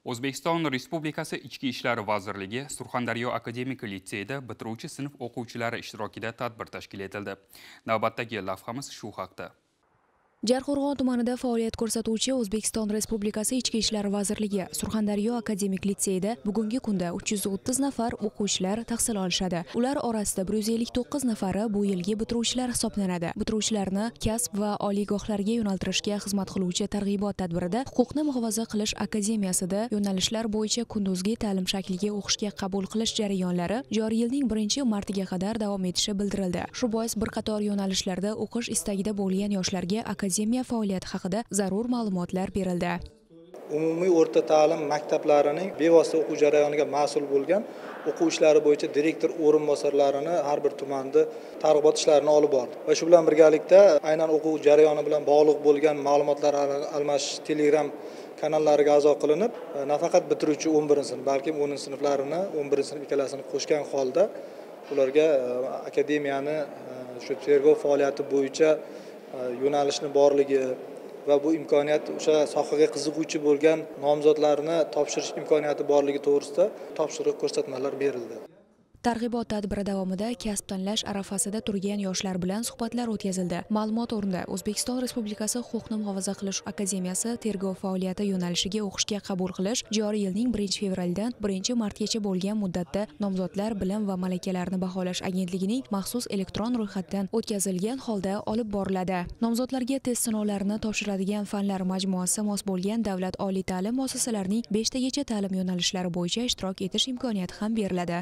O'zbekiston Respublikasi Ichki ishlar vazirligi Surxondaryo akademik litseyida bitiruvchi sinf o'quvchilari ishtirokida tadbir tashkil etildi. Navbatdagi lavhamiz shu haqda. Jarqo'rg'on tumanida faoliyat ko'rsatuvchi O'zbekiston Respublikasi Ichki ishlar vazirligi Surxondaryo akademik litseyida bugungi kunda 330 nafar o'quvchilar tahsil olishadi. Ular orasida 159 nafari bu yilgi bitiruvchilar hisoblanadi. Bitiruvchilarni kasb va oliygohlarga yo'naltirishga xizmat qiluvchi targ'ibot tadbirida Huquqni muhofaza qilish akademiyasida yo'nalishlar bo'yicha kunduzgi ta'lim shakliga o'qishga qabul qilish jarayonlari joriy yilning 1-martiga qadar davom etishi bildirildi. Shu bois bir qator yo'nalishlarda o'qish istagida bo'lgan yoshlarga akademiya faoliyati haqida zarur ma'lumotlar berildi. Umumiy o'rta ta'lim maktablarining bevosita o'quv jarayoniga mas'ul bo'lgan o'quv ishlari bo'yicha direktor o'rinbosarlarini har bir tumanda targ'ibot ishlarini olib bordi. Va shu bilan birgalikda aynan o'quv jarayoni bilan bog'liq bo'lgan ma'lumotlar almashish Telegram kanallariga a'zo qilinib, nafaqat bitiruvchi 11-sinf, balki 10-sinflarini, 11-sinf ikkalasini qo'shgan holda ularga akademiyani shu tergov faoliyati bo'yicha yo'nalishni borligi va bu imkoniyat o'sha sohaga qiziquvchi bo'lgan nomzodlarni topshirish imkoniyati borligi to'g'risida topshiriq ko'rsatmalar berildi. Targ'ibot tadbiri davomida kasb tanlash arafasida turgan yoshlar bilan suhbatlar o'tkazildi. Ma'lumot o'rnida O'zbekiston Respublikasi Huquqni muhofaza qilish akademiyasi tergov faoliyati yo'nalishiga o'qishga qabul qilish joriy yilning 1-fevraldan 1-martgacha bo'lgan muddatda nomzodlar bilim va malakalarni baholash agentligining maxsus elektron ro'yxatdan o'tkazilgan holda olib boriladi. Nomzodlarga test sinovlarini topshiradigan fanlar majmuasi mos bo'lgan davlat oliy ta'lim muassasalarining 5 tagacha ta'lim yo'nalishlari bo'yicha ishtirok etish imkoniyati ham beriladi.